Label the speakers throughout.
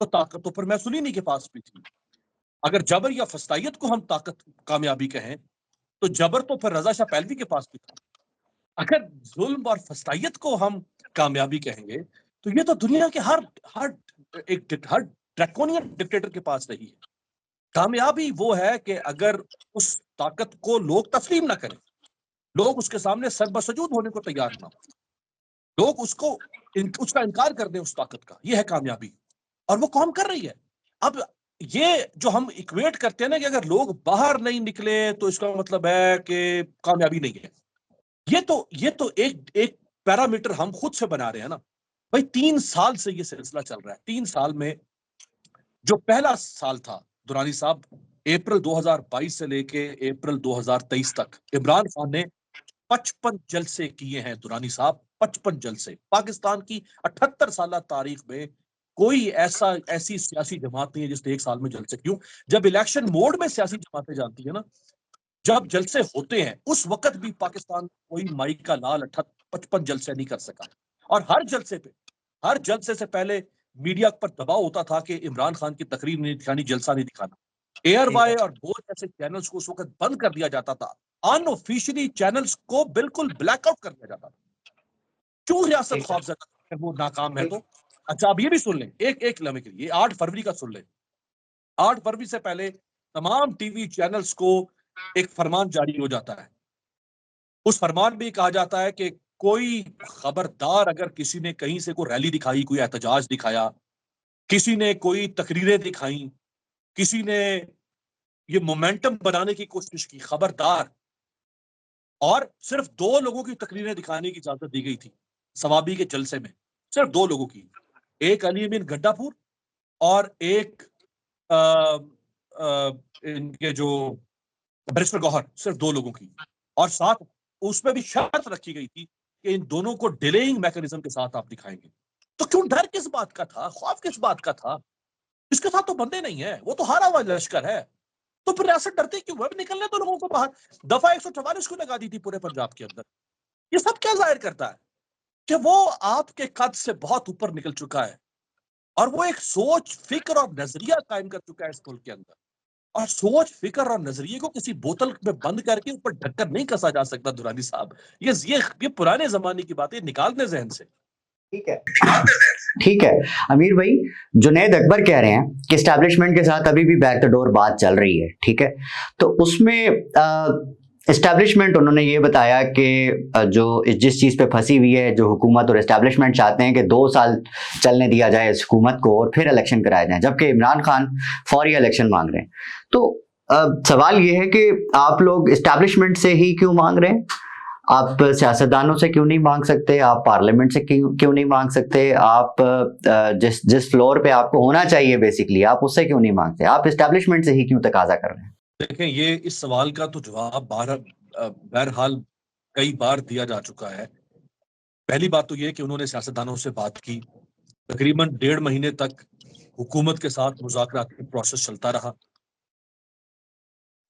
Speaker 1: تو طاقت تو پھر میسولینی کے پاس بھی تھی. اگر جبر یا فسطائیت کو ہم طاقت کامیابی کہیں تو جبر تو پھر رضا شاہ پہلوی کے پاس بھی تھا. اگر ظلم اور فسطائیت کو ہم کامیابی کہیں گے تو یہ تو دنیا کے ہر ڈریکونین ڈکٹیٹر کے پاس رہی ہے. کامیابی وہ ہے کہ اگر اس طاقت کو لوگ تسلیم نہ کریں, لوگ اس کے سامنے سر بسجود ہونے کو تیار نہ ہو, لوگ اس کا انکار کر دیں اس طاقت کا. یہ ہے کامیابی, اور وہ قوم کر رہی ہے. اب یہ جو ہم اکویٹ کرتے ہیں نا کہ اگر لوگ باہر نہیں نکلے تو اس کا مطلب ہے کہ کامیابی نہیں ہے, یہ تو ایک پیرامیٹر ہم خود سے بنا رہے ہیں نا بھائی. 3 سال سے یہ سلسلہ چل رہا ہے. 3 سال میں جو پہلا سال تھا درانی صاحب, اپریل 2022 سے لے کے اپریل 2023 تک عمران خان نے 55 جلسے کیے ہیں درانی صاحب, 55 جلسے. پاکستان کی 78 سالہ تاریخ میں کوئی ایسی سیاسی جماعت نہیں ہے جس نے 1 سال میں جلسے کیوں. جب الیکشن موڈ میں سیاسی جماعتیں جانتی ہیں نا, جب جلسے ہوتے ہیں اس وقت بھی پاکستان کوئی مائی کا لال 55 جلسے نہیں کر سکا. اور ہر جلسے سے پہلے میڈیا پر دباؤ ہوتا تھا کہ عمران خان کی تقریر نہیں دکھانی, جلسہ نہیں دکھانا. ایئر وائی اور بول جیسے چینلز کو اس وقت بند کر دیا جاتا تھا, ان آفیشلی چینلز کو بالکل بلیک آؤٹ کر دیا جاتا تھا. کیوں ریاست خوفزدہ وہ ناکام ہے تو. اچھا آپ یہ بھی سن لیں, ایک لمحے کے لیے 8 فروری کا سن لیں. 8 فروری سے پہلے تمام ٹی وی چینلز کو ایک فرمان جاری ہو جاتا ہے. اس فرمان میں کہا جاتا ہے کہ کوئی خبردار اگر کسی نے کہیں سے کوئی ریلی دکھائی, کوئی احتجاج دکھایا, کسی نے کوئی تقریریں دکھائیں, کسی نے یہ مومنٹم بنانے کی کوشش کی, خبردار. اور صرف 2 لوگوں کی تقریریں دکھانے کی اجازت دی گئی تھی ثوابی کے جلسے میں, صرف 2 لوگوں کی, ایک علی امین گڈھا پور اور ایک ان کے جو بیرسٹر گوہر, صرف 2 لوگوں کی. اور ساتھ اس میں بھی شرط رکھی گئی تھی کہ ان دونوں کو ڈیلیئنگ میکانزم کے ساتھ آپ دکھائیں گے. تو کیوں ڈر کس بات کا تھا, خوف کس بات کا تھا؟ اس کے ساتھ تو بندے نہیں ہیں, وہ تو ہارا ہوا لشکر ہے. تو پھر ریاست ڈرتی کیوں ہے؟ نکلنے تو لوگوں کو باہر. دفعہ 144 کو لگا دی تھی پورے پنجاب کے اندر. یہ سب کیا ظاہر کرتا ہے کہ وہ آپ کے قد سے بہت اوپر نکل چکا ہے, اور وہ ایک سوچ, فکر اور نظریہ قائم کر چکا ہے اس ملک کے اندر. اور سوچ, فکر اور نظریے کو کسی بوتل میں بند کر کے اوپر ڈھکر نہیں کسا جا سکتا درانی صاحب. یہ پرانے زمانے کی باتیں نکال دیں ذہن سے.
Speaker 2: ٹھیک ہے امیر بھائی, جنید اکبر کہہ رہے ہیں کہ اسٹیبلشمنٹ کے ساتھ ابھی بھی بیک دا ڈور بات چل رہی ہے. ٹھیک ہے, تو اس میں اسٹیبلشمنٹ انہوں نے یہ بتایا کہ جو جس چیز پہ پھنسی ہوئی ہے, جو حکومت اور اسٹیبلشمنٹ چاہتے ہیں کہ 2 سال چلنے دیا جائے اس حکومت کو اور پھر الیکشن کرائے جائیں, جبکہ عمران خان فوری الیکشن مانگ رہے ہیں. تو سوال یہ ہے کہ آپ لوگ اسٹیبلشمنٹ سے ہی کیوں مانگ رہے ہیں؟ آپ سیاستدانوں سے کیوں نہیں مانگ سکتے؟ آپ پارلیمنٹ سے کیوں نہیں مانگ سکتے؟ آپ جس فلور پہ آپ کو ہونا چاہیے بیسیکلی, آپ اس سے کیوں نہیں مانگتے؟ آپ اسٹیبلشمنٹ سے ہی کیوں تقاضا کر رہے ہیں؟
Speaker 1: دیکھیں, یہ اس سوال کا تو جواب بہرحال کئی بار دیا جا چکا ہے. پہلی بات تو یہ کہ انہوں نے سیاستدانوں سے بات کی, تقریباً 1.5 مہینے تک حکومت کے ساتھ مذاکراتی پروسیس چلتا رہا.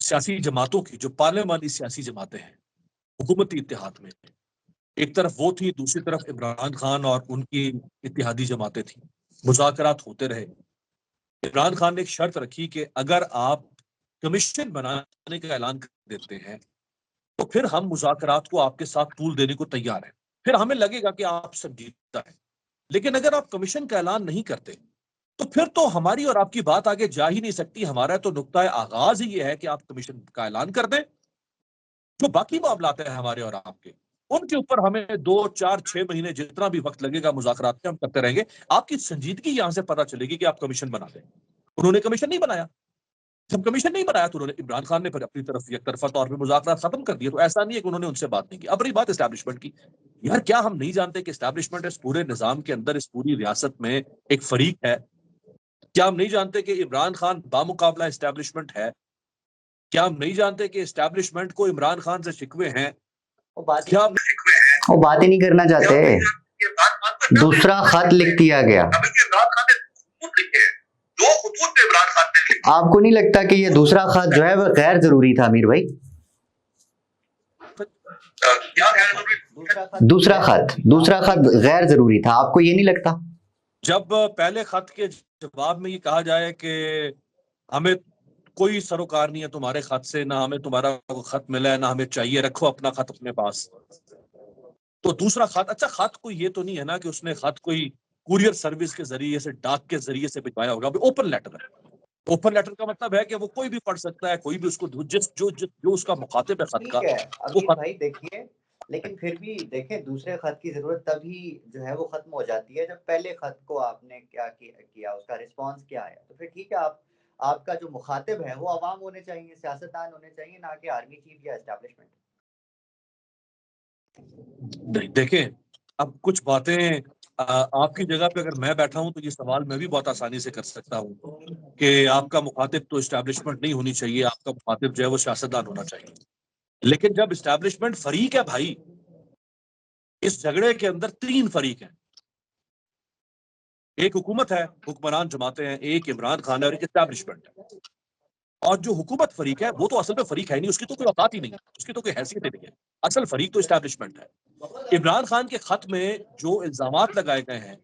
Speaker 1: سیاسی جماعتوں کی, جو پارلیمانی سیاسی جماعتیں ہیں حکومتی اتحاد میں, ایک طرف وہ تھی, دوسری طرف عمران خان اور ان کی اتحادی جماعتیں تھیں. مذاکرات ہوتے رہے. عمران خان نے ایک شرط رکھی کہ اگر آپ کمیشن بنانے کا اعلان کر دیتے ہیں تو پھر ہم مذاکرات کو آپ کے ساتھ طول دینے کو تیار ہیں, پھر ہمیں لگے گا کہ آپ سنجیدہ ہیں. لیکن اگر آپ کمیشن کا اعلان نہیں کرتے تو پھر تو ہماری اور آپ کی بات آگے جا ہی نہیں سکتی. ہمارا تو نقطہ آغاز ہی یہ ہے کہ آپ کمیشن کا اعلان کر دیں, جو باقی معاملات ہیں ہمارے اور آپ کے, ان کے اوپر ہمیں 2, 4, 6 مہینے جتنا بھی وقت لگے گا مذاکرات میں ہم کرتے رہیں گے. آپ کی سنجیدگی یہاں سے پتہ چلے گی کہ آپ کمیشن بنا دیں. انہوں نے کمیشن نہیں بنایا. جب کمیشن نہیں بنایا تو انہوں نے, عمران خان نے پھر اپنی طرف یک طرفہ طور پہ مذاکرات ختم کر دیے. تو ایسا نہیں ہے کہ انہوں نے ان سے بات نہیں کی. اب رہی بات اسٹیبلشمنٹ کی, یار کیا ہم نہیں جانتے کہ اسٹیبلشمنٹ اس پورے نظام کے اندر, اس پوری ریاست میں ایک فریق ہے؟ کیا ہم نہیں جانتے کہ عمران خان بامقابلہ اسٹیبلشمنٹ ہے؟ کیا ہم نہیں جانتے کہ اسٹیبلشمنٹ کو عمران خان سے شکوے ہیں؟ کیا
Speaker 2: وہ بات ہی نہیں کرنا چاہتے. دوسرا خط لکھ دیا گیا. آپ کو نہیں لگتا کہ یہ دوسرا خط جو ہے وہ غیر ضروری تھا امیر بھائی؟ دوسرا خط غیر ضروری تھا, آپ کو یہ نہیں لگتا؟
Speaker 1: جب پہلے خط کے جواب میں یہ کہا جائے کہ ہمیں کوئی سروکار نہیں ہے تمہارے خط سے، نہ ہمیں تمہارا خط ملا ہے، نہ ہمیں چاہیے، رکھو اپنا خط اپنے پاس، تو دوسرا خط، اچھا خط کوئی یہ تو نہیں ہے نا کہ اس نے خط کوئی کورئر سروس کے ذریعے سے، ڈاک کے ذریعے سے بھجوایا ہوگا، اوپن لیٹر ہے۔ اوپن لیٹر کا مطلب ہے کہ وہ کوئی بھی پڑھ سکتا ہے، کوئی بھی اس کو جو اس کا مخاطب ہے خط کا،
Speaker 2: ٹھیک ہے
Speaker 1: وہ
Speaker 2: امیر
Speaker 1: خط۔
Speaker 2: بھائی دیکھیے، لیکن پھر بھی دیکھیں دوسرے خط کی ضرورت تبھی جو ہے وہ ختم ہو جاتی ہے جب پہلے خط کو آپ نے کیا اس کا رسپانس کیا آیا، تو پھر ٹھیک ہے آپ کا جو مخاطب ہے وہ عوام ہونے چاہیے، سیاستدان ہونے چاہیے، نہ کہ آرمی چیف یا اسٹیبلشمنٹ۔
Speaker 1: نہیں دیکھیں، اب کچھ باتیں آپ کی جگہ پہ اگر میں بیٹھا ہوں تو یہ سوال میں بھی بہت آسانی سے کر سکتا ہوں کہ آپ کا مخاطب تو اسٹیبلشمنٹ نہیں ہونی چاہیے، آپ کا مخاطب جو ہے وہ سیاستدان ہونا چاہیے۔ لیکن جب اسٹیبلشمنٹ فریق ہے بھائی، اس جھگڑے کے اندر 3 فریق ہیں، ایک حکومت ہے، حکمران جماعتیں ہیں، ایک عمران خان ہے، اور ایک اسٹیبلشمنٹ ہے۔ اور جو حکومت فریق ہے وہ تو اصل میں فریق ہے نہیں، اس کی تو کوئی اوقات ہی نہیں ہے، اس کی تو کوئی حیثیت ہی نہیں ہے، اصل فریق تو اسٹیبلشمنٹ ہے۔ عمران خان کے خط میں جو الزامات لگائے گئے ہیں،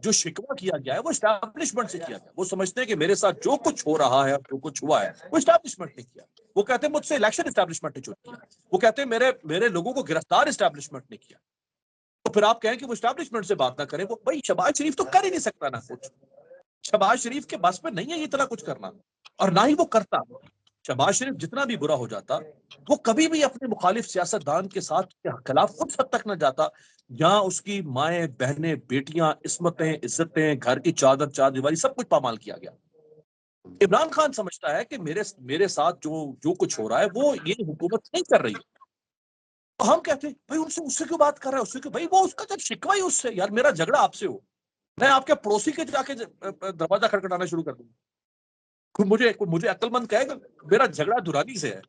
Speaker 1: جو شکوہ کیا گیا ہے، وہ اسٹیبلشمنٹ سے کیا گیا۔ وہ سمجھتے ہیں کہ میرے ساتھ جو کچھ ہو رہا ہے اور جو کچھ ہوا ہے وہ اسٹیبلشمنٹ نے کیا۔ وہ کہتے ہیں مجھ سے الیکشن اسٹیبلشمنٹ نے چوری کیا۔ وہ کہتے ہیں میرے لوگوں کو گرفتار اسٹیبلشمنٹ نے کیا۔ تو پھر آپ کہیں کہ وہ اسٹیبلشمنٹ سے بات نہ کریں، وہ بھائی شہباز شریف تو کر ہی نہیں سکتا نا کچھ، شہباز شریف کے بس میں نہیں ہے اتنا کچھ کرنا، اور نہ ہی وہ کرتا۔ شہباز شریف جتنا بھی برا ہو جاتا، وہ کبھی بھی اپنے مخالف سیاستدان کے ساتھ کے خلاف خود حد تک نہ جاتا جہاں اس کی مائیں، بہنیں، بیٹیاں، عصمتیں، عزتیں، گھر کی چادر، چار دیواری، سب کچھ پامال کیا گیا۔ عمران خان سمجھتا ہے کہ میرے ساتھ جو کچھ ہو رہا ہے وہ یہ حکومت نہیں کر رہی ہے۔ تو ہم کہتے ہیں بھائی اس سے کیوں بات کر رہا ہے، اس سے کیوں؟ بھائی وہ اس کا جب شکوہ ہی اس سے، یار میرا جھگڑا آپ سے ہو، میں آپ کے پڑوسی کے جا کے دروازہ کھٹکھٹانا شروع کر دوں، مجھے عقل مند کہے گا میرا جھگڑا دورانی سے ہے،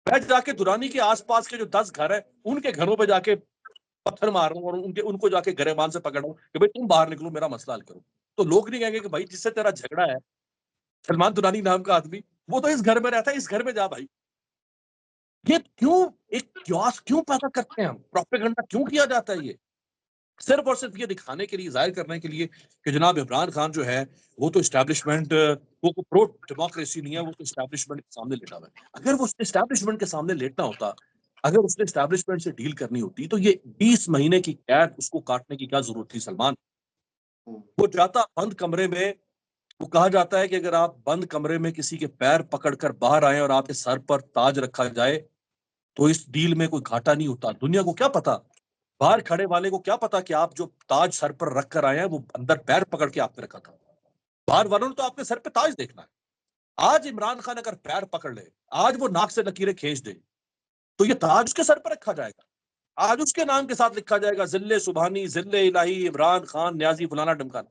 Speaker 1: میں جا کے دورانی کے آس پاس کے جو 10 گھر ہیں ان کے گھروں پہ جا کے پتھر مار رہا ہوں اور ان کو جا کے گریبان سے پکڑ رہا ہوں کہ بھائی تم باہر نکلو، میرا مسئلہ حل کرو۔ تو لوگ نہیں کہیں گے کہ بھائی جس سے تیرا جھگڑا ہے، سلمان دورانی نام کا آدمی، وہ تو اس گھر میں رہتا ہے، اس گھر میں جا بھائی۔ یہ کیوں ایک قیاس کیوں پیدا کرتے ہیں ہم، پروپیگنڈا کیوں کیا جاتا ہے؟ یہ صرف اور صرف یہ دکھانے کے لیے، ظاہر کرنے کے لیے کہ جناب عمران خان جو ہے وہ تو اسٹیبلشمنٹ، وہ پرو ڈیموکریسی نہیں ہے، وہ تو اسٹیبلشمنٹ کے سامنے لیٹا ہوا ہے۔ اگر وہ اسٹیبلشمنٹ کے سامنے لیٹنا ہوتا، اگر اس نے اسٹیبلشمنٹ سے ڈیل کرنی ہوتی، تو یہ 20 مہینے کی قید اس کو کاٹنے کی کیا ضرورت تھی سلمان؟ وہ جاتا بند کمرے میں، وہ کہا جاتا ہے کہ اگر آپ بند کمرے میں کسی کے پیر پکڑ کر باہر آئیں اور آپ کے سر پر تاج رکھا جائے تو اس ڈیل میں کوئی گھاٹا نہیں ہوتا۔ دنیا کو کیا پتا، باہر کھڑے والے کو کیا پتا کہ آپ جو تاج سر پر رکھ کر آئے ہیں وہ اندر پیر پکڑ کے آپ نے رکھا تھا؟ باہر والوں نے تو آپ کے سر پہ تاج دیکھنا ہے۔ آج عمران خان اگر پیر پکڑ لے، آج وہ ناک سے لکیریں کھینچ دے، تو یہ تاج اس کے سر پر رکھا جائے گا، آج اس کے نام کے ساتھ لکھا جائے گا ذل سبحانی، ذل الہی، عمران خان نیازی، فلانا ڈمکانا۔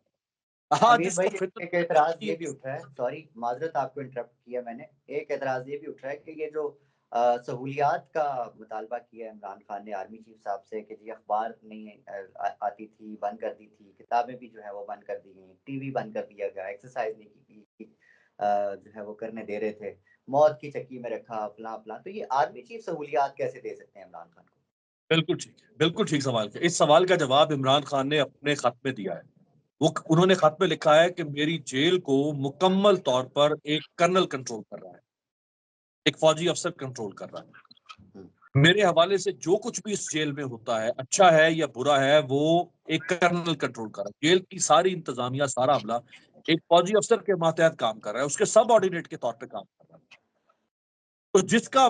Speaker 1: آج
Speaker 2: امیر
Speaker 1: اس
Speaker 2: بھائی
Speaker 1: کو فطرت
Speaker 2: ایک اعتراض یہ بھی اٹھ رہا ہے، سوری معذرت آپ کو انٹرپٹ کیا میں نے، ایک اعتراض یہ بھی اٹھ رہا ہے کہ یہ جو سہولیات کا مطالبہ کیا ہے عمران خان نے آرمی چیف صاحب سے کہ جی اخبار نہیں آتی تھی، بند کر دی تھی، کتابیں بھی جو ہے وہ بند کر دی گئی، ٹی وی بند کر دیا گیا، ایکسرسائز نہیں کی جو ہے وہ کرنے دے رہے تھے، موت کی چکی میں رکھا، فلاں فلاں، تو یہ آرمی چیف سہولیات کیسے دے سکتے ہیں عمران خان کو؟
Speaker 1: بالکل ٹھیک ہے، بالکل ٹھیک سوال کیا۔ اس سوال کا جواب عمران خان نے اپنے خط میں دیا ہے۔ انہوں نے خط میں لکھا ہے کہ میری جیل کو مکمل طور پر ایک کرنل کنٹرول کر رہا ہے، ایک فوجی افسر کنٹرول کر رہا ہے۔ میرے حوالے سے جو کچھ بھی اس جیل میں ہوتا ہے، اچھا ہے یا برا ہے، وہ ایک کرنل کنٹرول کر رہا ہے۔ جیل کی ساری انتظامیہ، سارا عملہ ایک فوجی افسر کے ماتحت کام کر رہا ہے، اس کے سب آرڈینیٹ کے طور پہ کام کر رہا ہے۔ تو جس کا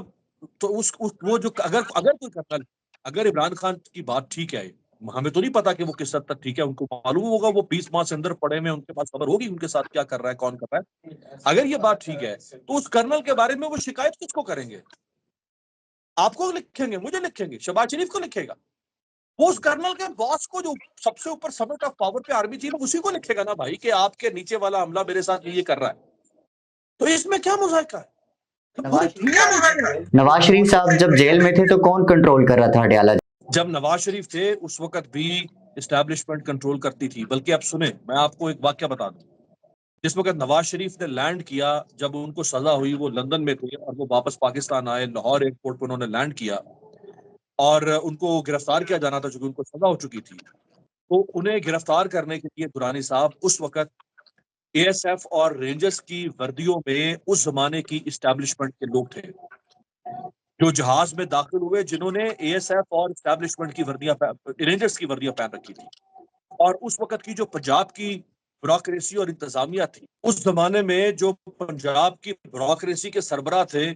Speaker 1: تو وہ جو اگر کوئی کرنل، اگر عمران خان کی بات ٹھیک ہے، ہمیں تو نہیں پتا کہ وہ کس حد تک ٹھیک ہے، ان کو معلوم ہوگا، وہ 20 ماہ سے اندر پڑے میں، ان کے پاس خبر ہوگی ان کے ساتھ کیا کر رہا ہے، کون کر رہا ہے۔ اگر یہ بات ٹھیک ہے تو اس کرنل کے بارے میں وہ شکایت کس کو کریں گے؟ آپ کو لکھیں گے، مجھے لکھیں گے، شہباز شریف کو لکھے گا؟ وہ اس کرنل کے باس کو، جو سب سے اوپر سمٹ آف پاور پہ آرمی چیف، اسی کو لکھے گا نا بھائی کہ آپ کے نیچے والا عملہ میرے ساتھ یہ کر رہا ہے۔ تو اس میں کیا مذائقہ ہے؟
Speaker 2: نواز شریف صاحب جب جیل میں تھے تو کون کنٹرول کر رہا تھا اڈیالہ؟
Speaker 1: جب نواز شریف تھے اس وقت بھی اسٹیبلشمنٹ کنٹرول کرتی تھی۔ بلکہ اب سنیں، میں آپ کو ایک واقعہ بتا دوں۔ جس وقت نواز شریف نے لینڈ کیا، جب ان کو سزا ہوئی، وہ لندن میں تھے اور وہ واپس پاکستان آئے، لاہور ایئرپورٹ پہ انہوں نے لینڈ کیا اور ان کو گرفتار کیا جانا تھا چونکہ ان کو سزا ہو چکی تھی۔ تو انہیں گرفتار کرنے کے لیے درانی صاحب اس وقت اے ایس ایف اور رینجرز کی وردیوں میں اس زمانے کی اسٹیبلشمنٹ کے لوگ تھے جو جہاز میں داخل ہوئے، جنہوں نے اے ایس ایف اور اسٹیبلشمنٹ کی وردیاں رینجرز کی وردیاں پہن رکھی تھی. اور اس وقت کی جو پنجاب کی بیوروکریسی اور انتظامیہ تھی، اس زمانے میں جو پنجاب کی بیوروکریسی کے سربراہ تھے،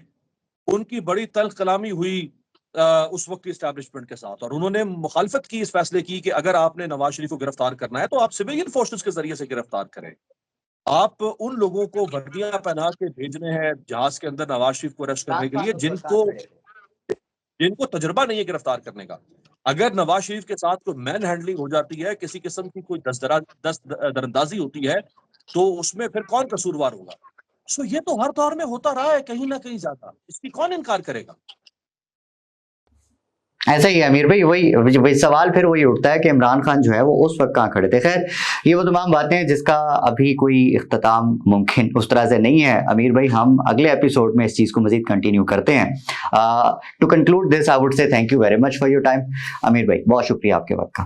Speaker 1: ان کی بڑی تلخ کلامی ہوئی اس وقت کی اسٹیبلشمنٹ کے ساتھ، اور انہوں نے مخالفت کی، اس فیصلے کی کہ اگر آپ نے نواز شریف کو گرفتار کرنا ہے تو آپ سویلین فورسز کے ذریعے سے گرفتار کریں. آپ ان لوگوں کو وردیاں پہنا کے بھیجنے ہیں جہاز کے اندر نواز شریف کو اریسٹ کرنے کے لیے جن کو تجربہ نہیں ہے گرفتار کرنے کا. اگر نواز شریف کے ساتھ کوئی مین ہینڈلنگ ہو جاتی ہے، کسی قسم کی کوئی دست دراندازی ہوتی ہے، تو اس میں پھر کون قصوروار ہوگا؟ سو یہ تو ہر دور میں ہوتا رہا ہے کہیں نہ کہیں زیادہ، اس کی کون انکار کرے گا؟
Speaker 2: ایسا ہی ہے امیر بھائی، وہی سوال پھر وہی اٹھتا ہے کہ عمران خان جو ہے وہ اس وقت کہاں کھڑے تھے. خیر یہ وہ تمام باتیں جس کا ابھی کوئی اختتام ممکن اس طرح سے نہیں ہے. امیر بھائی ہم اگلے ایپیسوڈ میں اس چیز کو مزید کنٹینیو کرتے ہیں. To conclude this I would سے thank you very much for your time. Amir بھائی بہت شکریہ آپ کے وقت کا.